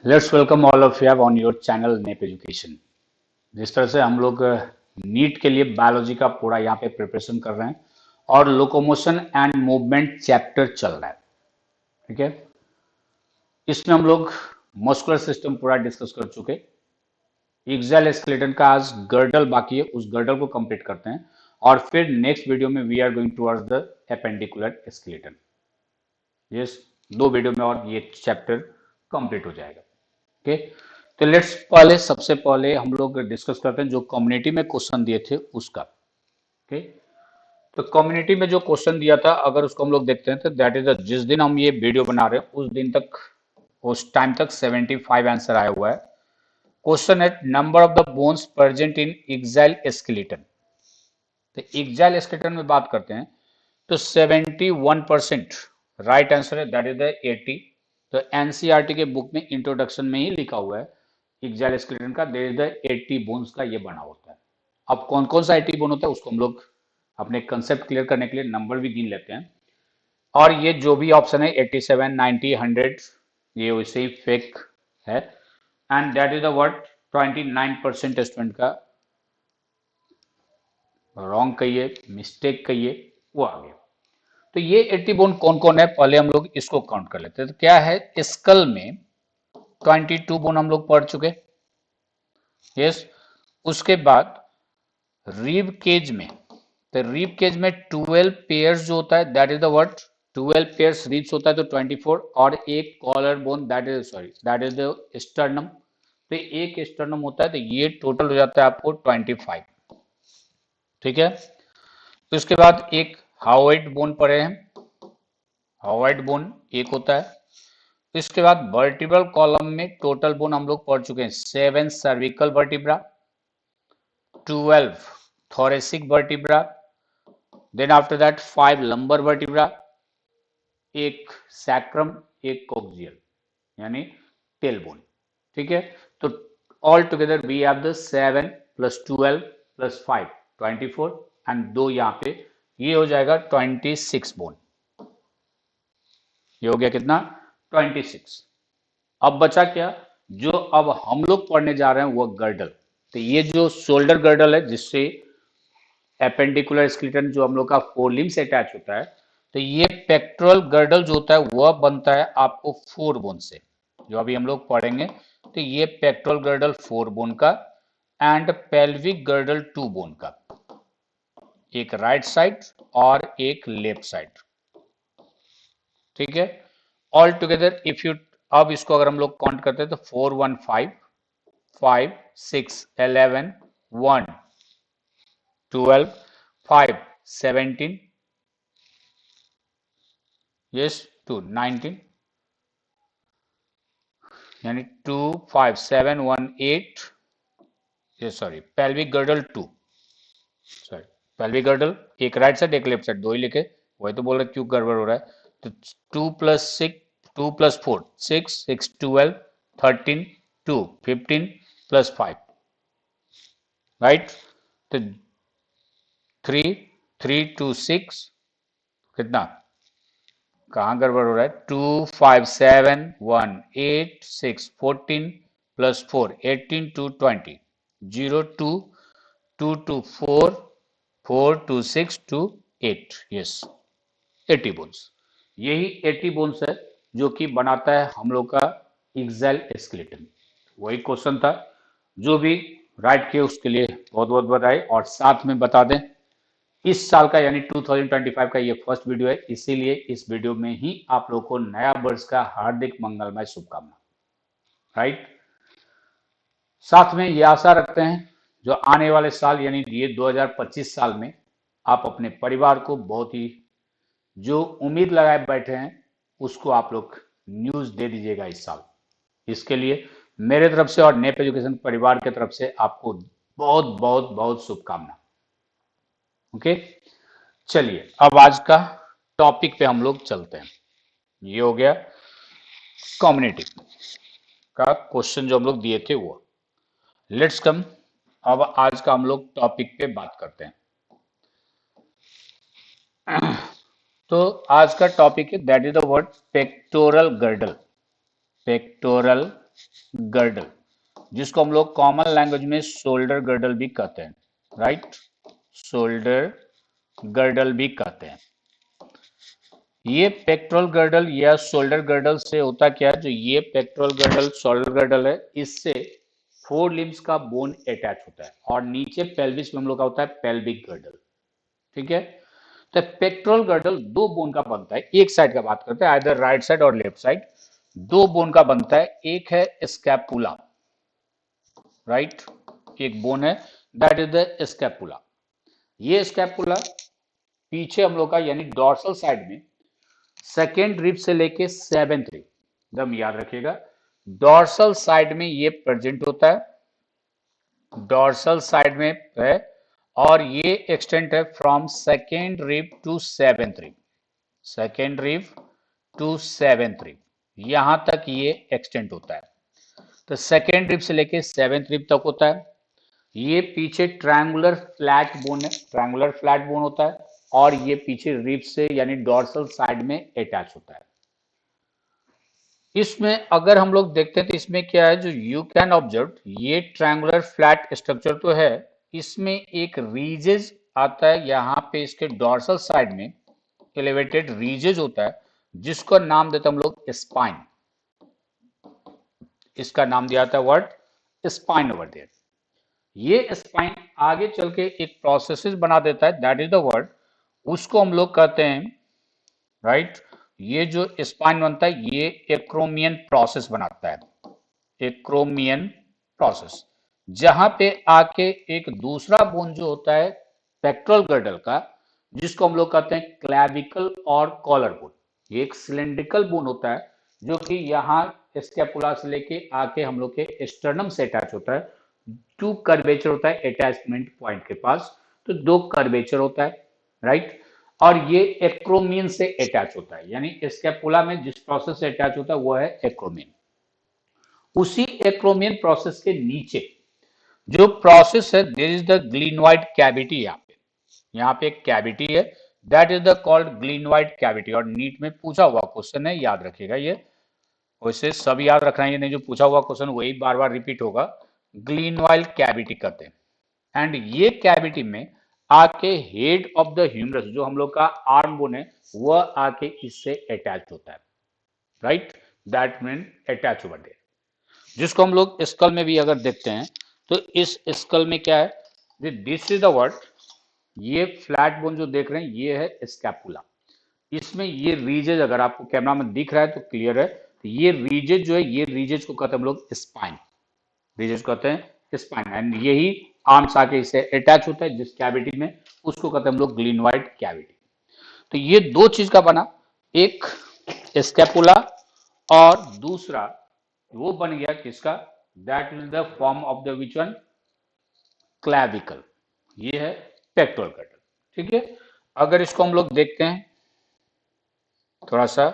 Let's welcome all of you on your channel Nep education. जिस तरह से हम लोग नीट के लिए बायोलॉजी का पूरा यहाँ पे प्रिपरेशन कर रहे हैं और लोकोमोशन एंड मूवमेंट चैप्टर चल रहा है। ठीक है, इसमें हम लोग मस्कुलर सिस्टम पूरा डिस्कस कर चुके। एक्सैल स्केलेटन का आज गर्डल बाकी है, उस गर्डल को कंप्लीट करते हैं और फिर नेक्स्ट वीडियो में we are going towards the appendicular skeleton. Yes, दो वीडियो में और ये चैप्टर कंप्लीट हो जाएगा। ओके, तो लेट्स पहले सबसे पहले हम लोग डिस्कस करते हैं जो कम्युनिटी में क्वेश्चन दिए थे उसका। ओके, तो कम्युनिटी में जो क्वेश्चन दिया था अगर उसको हम लोग देखते हैं तो दैट इज जिस दिन हम ये वीडियो बना रहे हैं उस दिन तक, उस टाइम तक 75 आंसर आया हुआ है। क्वेश्चन है number of the bones present in axial skeleton. तो एक्साइल स्केलेटन में बात करते हैं तो 71% राइट आंसर है, दैट इज द 80। तो एनसीईआरटी के बुक में इंट्रोडक्शन में ही लिखा हुआ है एक्साइल स्केलेटन का देयर इज द 80 बोन्स का ये बना होता है। अब कौन कौन सा 80 बोन होता है उसको हम लोग अपने कंसेप्ट क्लियर करने के लिए नंबर भी गिन लेते हैं। और ये जो भी ऑप्शन है 87, 90, 100 ये वैसे ही फेक है। And that is the word 29% student का रॉन्ग कहिए, मिस्टेक कहिए, वो आ गया। तो ये 80 बोन कौन कौन है पहले हम लोग इसको काउंट कर लेते हैं। तो क्या है, स्कल में 22 बोन हम लोग पढ़ चुके। यस, उसके बाद रिब केज में, तो रिब केज में 12 पेयर्स जो होता है that is the what 12 pairs ribs होता है तो 24 और एक collar bone that is sorry that is the sternum. तो एक स्टर्नम होता है तो ये टोटल हो जाता है आपको 25। ठीक है, तो उसके बाद एक हाउएड बोन पड़े हैं, हाउएड बोन एक होता है। इसके बाद वर्टिब्रल कॉलम में टोटल बोन हम लोग पढ़ चुके हैं 7 cervical vertebra, 12 thoracic vertebra, then after that 5 lumbar vertebra, एक सैक्रम, एक कोक्सियल यानी टेल बोन। ठीक है, तो all together we have the 7 plus 12 plus 5 24 and दो यहाँ पे, ये हो जाएगा 26 बोन। ये हो गया कितना, 26। अब बचा क्या, जो अब हम लोग पढ़ने जा रहे हैं वो गर्डल। तो ये जो शोल्डर गर्डल है जिससे एपेंडिकुलर स्केलेटन जो हम लोग का फोर से अटैच होता है, तो ये पेक्टोरल गर्डल जो होता है वह बनता है आपको 4 बोन से, जो अभी हम लोग पढ़ेंगे। तो ये पेक्टोरल गर्डल 4 बोन का एंड पेल्विक गर्डल 2 बोन का, एक राइट साइड और एक लेफ्ट साइड। ठीक है, ऑल टुगेदर इफ यू, अब इसको अगर हम लोग काउंट करते हैं तो 4 1 5, 5 6 11, 1 12, 5 17, यस 2 19, यानी 2 5 7 1 8, ये sorry pelvic girdle 2, sorry pelvic girdle एक राइट साइड एक लेफ्ट साइड दो ही लिखे, वही तो बोल रहे क्यों गड़बड़ हो रहा है। तो 2 प्लस 6 2 प्लस 4 6 6 12 13 2 15 प्लस 5, राइट। तो 3 3 2 6 कितना, कहाँ गड़बड़ हो रहा है, 2 5 7 1 8 6 14 प्लस 4 18 2 20 0 2 2 2 4 4 2 6 2 8, यस 80 बोन्स। यही 80 बोन्स है जो कि बनाता है हम लोग का एक्सैल स्केलेटन। वही क्वेश्चन था, जो भी राइट किए उसके लिए बहुत बहुत बधाई। और साथ में बता दें इस साल का यानी 2025 का ये फर्स्ट वीडियो है, इसीलिए इस वीडियो में ही आप लोगों को नया वर्ष का हार्दिक मंगलमय शुभकामना, राइट। साथ में ये आशा रखते हैं जो आने वाले साल यानी ये 2025 साल में आप अपने परिवार को बहुत ही, जो उम्मीद लगाए बैठे हैं उसको आप लोग न्यूज दे दीजिएगा इस साल। इसके लिए मेरे तरफ से और नेप एजुकेशन परिवार की तरफ से आपको बहुत बहुत बहुत शुभकामना। ओके, चलिए अब आज का टॉपिक पे हम लोग चलते हैं। ये हो गया कम्युनिटी का क्वेश्चन जो हम लोग दिए थे वो। लेट्स कम, अब आज का हम लोग टॉपिक पे बात करते हैं। तो आज का टॉपिक है that is the word pectoral girdle, pectoral girdle, जिसको हम लोग कॉमन लैंग्वेज में शोल्डर गर्डल भी कहते हैं, राइट, शोल्डर गर्डल भी कहते हैं। ये पेक्टोरल गर्डल या शोल्डर गर्डल से होता क्या है, जो ये पेक्टोरल गर्डल शोल्डर गर्डल है, इससे फोर लिम्स का बोन अटैच होता है, और नीचे पेल्विस में हम लोग का होता है पेल्विक गर्डल, ठीक है। तो पेक्टोरल गर्डल दो बोन का बनता है, एक साइड का बात करते हैं, आइदर राइट साइड और लेफ्ट साइड, दो बोन का बनता है। एक है स्कैपुला, राइट, एक बोन है, दैट इज द स्कैपुला। ये स्कैपुला पीछे हम लोग का यानी डॉर्सल साइड में सेकेंड रिब से लेके सेवेंथ रिब, एकदम याद रखिएगा, डॉर्सल साइड में ये प्रेजेंट होता है, डॉर्सल साइड में है, और ये एक्सटेंड है from second rib to seventh rib, second rib to seventh rib, यहां तक ये एक्सटेंड होता है। तो सेकेंड रिब से लेके सेवेंथ रिब तक होता है। ये पीछे ट्रायंगुलर फ्लैट बोन है, ट्रायंगुलर फ्लैट बोन होता है, और ये पीछे रिब से यानी डॉर्सल साइड में अटैच होता है। इसमें अगर हम लोग देखते हैं तो इसमें क्या है, जो यू कैन ऑब्जर्व, ये ट्रायंगुलर फ्लैट स्ट्रक्चर तो है, इसमें एक रीजेज आता है यहाँ पे इसके डॉर्सल साइड में, एलिवेटेड रीजेज होता है, जिसको नाम देते हैं हम लोग स्पाइन, इसका नाम दिया जाता है वर्ड स्पाइन ओवर देयर। ये स्पाइन आगे चल के एक प्रोसेसेस बना देता है, दैट इज द वर्ड, उसको हम लोग कहते हैं, राइट, ये जो स्पाइन बनता है ये एक्रोमियन प्रोसेस बनाता है, एक्रोमियन प्रोसेस, जहां पे आके एक दूसरा बोन जो होता है पेक्टोरल गर्डल का, जिसको हम लोग कहते हैं क्लैविकल और कॉलर बोन, ये एक सिलेंड्रिकल बोन होता है, जो कि यहाँ स्कैपुला से लेके आके हम लोग के स्टर्नम से अटैच होता है। टू कर्वेचर होता है अटैचमेंट पॉइंट के पास, तो दो कर्वेचर होता है, राइट, और ये एक्रोमियन से अटैच होता है, यानी स्कैपुला में जिस प्रोसेस से अटैच होता है वो है एक्रोमियन। उसी एक्रोमियन प्रोसेस के नीचे जो प्रोसेस है, there is the glenoid cavity, यहाँ पे एक कैविटी है, that is the called glenoid cavity, और नीट में पूछा हुआ क्वेश्चन है, याद रखिएगा ये, वैसे सब याद रखना है, ये नहीं जो पूछा हुआ क्वेश्चन वही बार बार रिपीट होगा, ग्लिनोइड कैविटी कहते हैं। एंड ये कैविटी में आके हेड ऑफ द ह्यूमरस, जो हम लोग का आर्म बोन है, वह आके इससे अटैच होता है, right, that mean attach over there, जिसको हम लोग स्कल में भी अगर देखते हैं तो इस स्कल में क्या है, दिस इज द वर्ड, ये फ्लैट बोन जो देख रहे हैं ये है स्कैपुला, इसमें ये रीजेज अगर आपको कैमरा में दिख रहा है तो क्लियर है, तो ये रीजेज जो है, ये रीजेज को कहते हैं हम लोग स्पाइन, रीजेज कहते हैं स्पाइन, एंड यही आर्म्स आके इससे अटैच होता है जिस कैविटी में, उसको कहते हैं हम लोग ग्लिनोइड कैविटी। तो ये दो चीज का बना, एक स्कैपुला और दूसरा वो बन गया किसका, that is the form of the which one, clavicle, ये है पेक्टोरल गर्डल, ठीक है। अगर इसको हम लोग देखते हैं थोड़ा सा,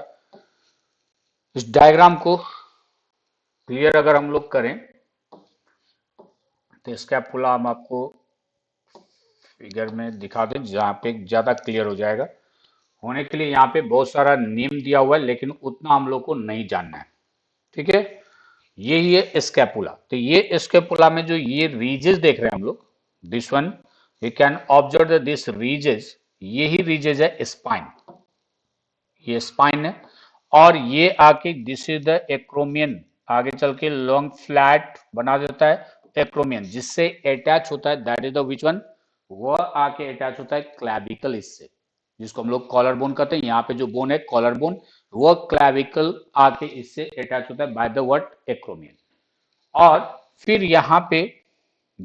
इस डायग्राम को क्लियर अगर हम लोग करें तो स्कैपुला हम आपको फिगर में दिखा दें जहाँ पे ज्यादा क्लियर हो जाएगा, होने के लिए यहाँ पे बहुत सारा नेम दिया हुआ है, लेकिन उतना हम लोग को नहीं जानना है, ठीक है। यही है स्कैपुला, तो ये स्कैपुला में जो ये रीजेस देख रहे हैं हम लोग, this one you can observe this ridges, यही रीजेस है स्पाइन, ये स्पाइन है, और ये आके दिस इज द एक्रोमियन, आगे चल के लॉन्ग फ्लैट बना देता है एक्रोमियन, जिससे अटैच होता है, that is the which one, वह आके अटैच होता है क्लैविकल इससे, जिसको हम लोग कॉलर बोन कहते हैं, यहाँ पे जो बोन है कॉलर बोन, वह क्लैविकल आके इससे अटैच होता है बाय द वर्ड एक्रोमियन। और फिर यहाँ पे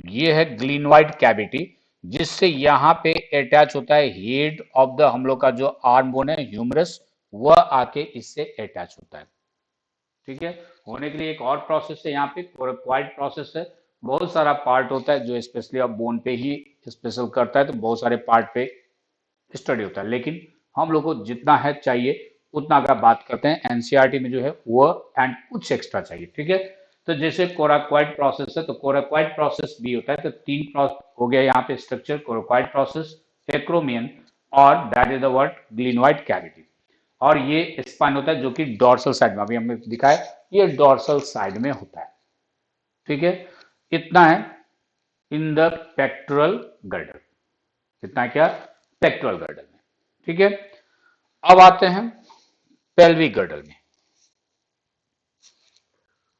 ये है ग्लिनोइड कैविटी, जिससे यहाँ पे अटैच होता है हेड ऑफ द हम लोग का जो आर्म बोन है ह्यूमरस, वह आके इससे अटैच होता है, ठीक है। होने के लिए एक और प्रोसेस है यहाँ पे, कोराकोइड प्रोसेस है, बहुत सारा पार्ट होता है जो स्पेशली अब बोन पे ही स्पेशल करता है, तो बहुत सारे पार्ट पे स्टडी होता है, लेकिन हम लोग को जितना है चाहिए उतना का बात करते हैं, एनसीईआरटी में जो है वो एंड कुछ एक्स्ट्रा चाहिए, ठीक है। तो जैसे कोराकोइड प्रोसेस है, तो कोराकोइड प्रोसेस भी होता है, तो तीन प्रोसेस हो गया यहाँ पे स्ट्रक्चर, कोराकोइड प्रोसेस, एक्रोमियन, और that is the word glenoid cavity, और ये स्पाइन होता है जो कि डॉर्सल साइड में अभी हमने दिखाया, ये डोर्सल साइड में होता है। ठीक है, इतना है इन द पेक्टोरल गर्डल, इतना क्या पेक्टोरल गर्डल में। ठीक है, अब आते हैं पेल्विक गर्डल में।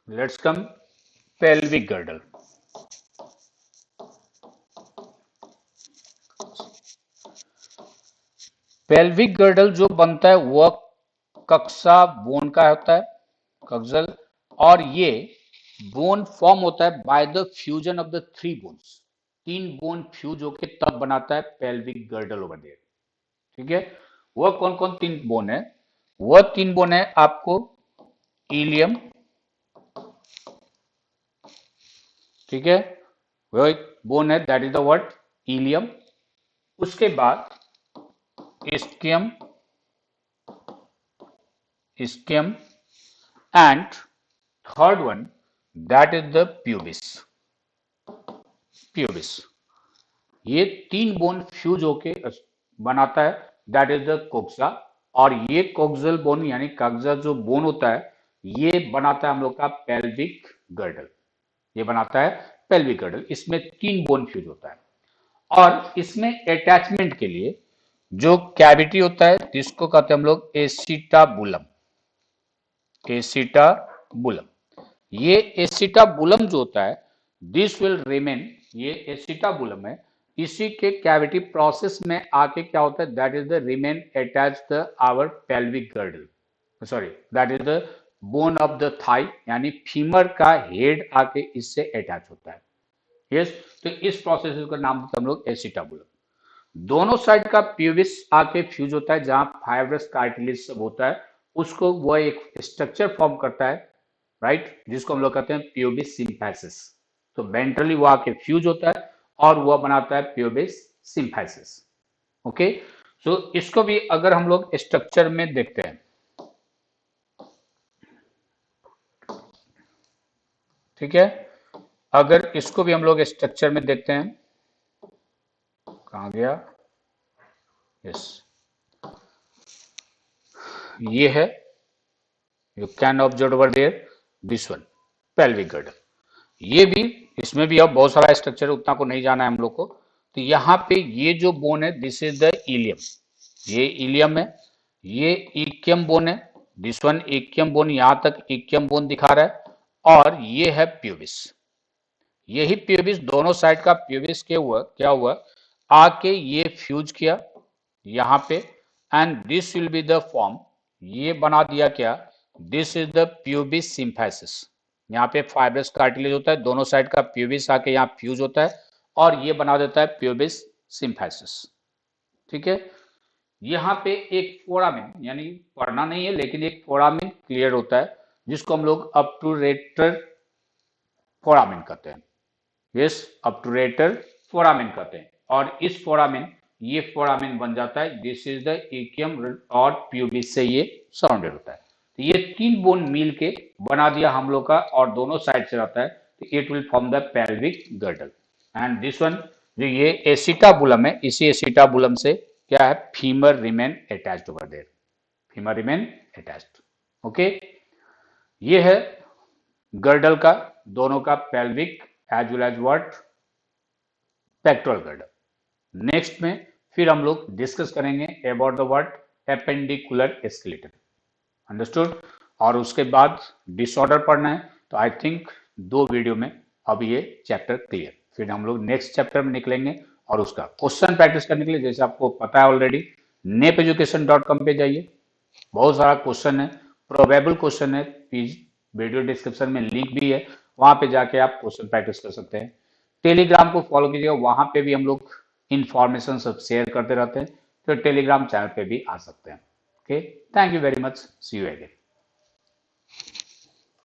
Let's come pelvic girdle. Pelvic girdle जो बनता है वह कक्सा बोन का होता है, कक्सल, और ये बोन फॉर्म होता है by the fusion of the three bones, तीन बोन फ्यूज होके तब बनाता है पेल्विक गर्डल ओवर देयर। ठीक है, वह कौन कौन तीन बोन है? वह तीन बोन है आपको इलियम, ठीक है, वह एक बोन है, that is the word ilium. उसके बाद ischium, ischium, and third one that is the pubis, pubis. ये तीन बोन फ्यूज होके बनाता है दैट इज द कोक्सा, और ये कोक्सल बोन यानी कागजा जो बोन होता है ये बनाता है हम लोग का पेल्विक गर्डल, ये बनाता है पेल्विक गर्डल। इसमें तीन बोन फ्यूज होता है और इसमें अटैचमेंट के लिए जो कैविटी होता है जिसको कहते हैं हम लोग एसिटाबुलम, एसिटाबुलम। ये एसिटाबुलम जो होता है दिस विल रिमेन, ये एसिटाबुलम है, इसी के कैविटी प्रोसेस में आके क्या होता है that is the remain attach the our pelvic girdle, sorry that is the bone of the thigh, यानी फीमर का हेड आके इससे अटैच होता है। यस, तो इस प्रोसेस का नाम देते हम लोग एसिटाबुलम। दोनों साइड का प्यूबिस आके फ्यूज होता है जहां फाइब्रस कार्टिलेज सब होता है, उसको वह एक स्ट्रक्चर फॉर्म करता है, राइट, जिसको हम लोग कहते हैं प्यूबिस सिम्फैसिस। तो वेंट्रली वो आके फ्यूज होता है और वह बनाता है प्यूबिस सिम्फैसिस। ओके, सो इसको भी अगर हम लोग स्ट्रक्चर में देखते हैं, ठीक है, अगर इसको भी हम लोग स्ट्रक्चर में देखते हैं, कहां गया, यस, ये है, you can observe over there this one pelvic girdle. ये भी, इसमें भी अब बहुत सारा स्ट्रक्चर उतना को नहीं जाना है हम लोग को। तो यहाँ पे ये जो बोन है दिस इज द इलियम, ये इलियम है, ये इक्यम बोन है, दिस वन इक्यम बोन, यहां तक इक्यम बोन दिखा रहा है, और ये है प्यूबिस। यही प्यूबिस दोनों साइड का प्यूबिस के हुआ क्या हुआ, आके ये फ्यूज किया यहाँ पे, and this will be the form, ये बना दिया क्या, दिस इज द प्यूबिस सिम्फैसिस। यहाँ पे फाइब्रस कार्टिलेज होता है, दोनों साइड का प्यूबिस आके यहाँ फ्यूज होता है और ये बना देता है प्यूबिस सिम्फैसिस। ठीक है, यहाँ पे एक फोरामिन, यानी पढ़ना नहीं है लेकिन एक फोरामिन क्लियर होता है जिसको हम लोग अपटूरेटर फोरामिन कहते हैं। यस, अपटूरेटर फोरामिन कहते हैं, और इस फोरामिन, ये फोरामिन बन जाता है, दिस इज द इकियम, और प्यूबिस से ये सराउंडेड होता है। तो ये तीन बोन मिल के बना दिया हम लोग का, और दोनों साइड से रहता है, तो it will form the pelvic girdle. And this one जो ये एसिटाबुलम है, इसी एसिटाबुलम से क्या है, femur remain attached over there, femur remain attached. Okay, ये है गर्डल का, दोनों का pelvic as well as what pectoral girdle. Next में फिर हम लोग डिस्कस करेंगे about the what appendicular skeleton, understood, और उसके बाद डिसऑर्डर पढ़ना है। तो आई थिंक 2 वीडियो में अब ये चैप्टर क्लियर, फिर हम लोग नेक्स्ट चैप्टर में निकलेंगे और उसका क्वेश्चन प्रैक्टिस करने के लिए जैसे आपको पता है ऑलरेडी nepeducation.com पे जाइए, बहुत सारा क्वेश्चन है, प्रोबेबल क्वेश्चन है, वीडियो डिस्क्रिप्शन में लिंक भी है, वहां पे जाके आप क्वेश्चन प्रैक्टिस कर सकते हैं। टेलीग्राम को फॉलो कीजिएगा, वहां पे भी हम लोग इंफॉर्मेशन सब शेयर करते रहते हैं, तो टेलीग्राम चैनल पे भी आ सकते हैं। Okay, thank you very much, see you again.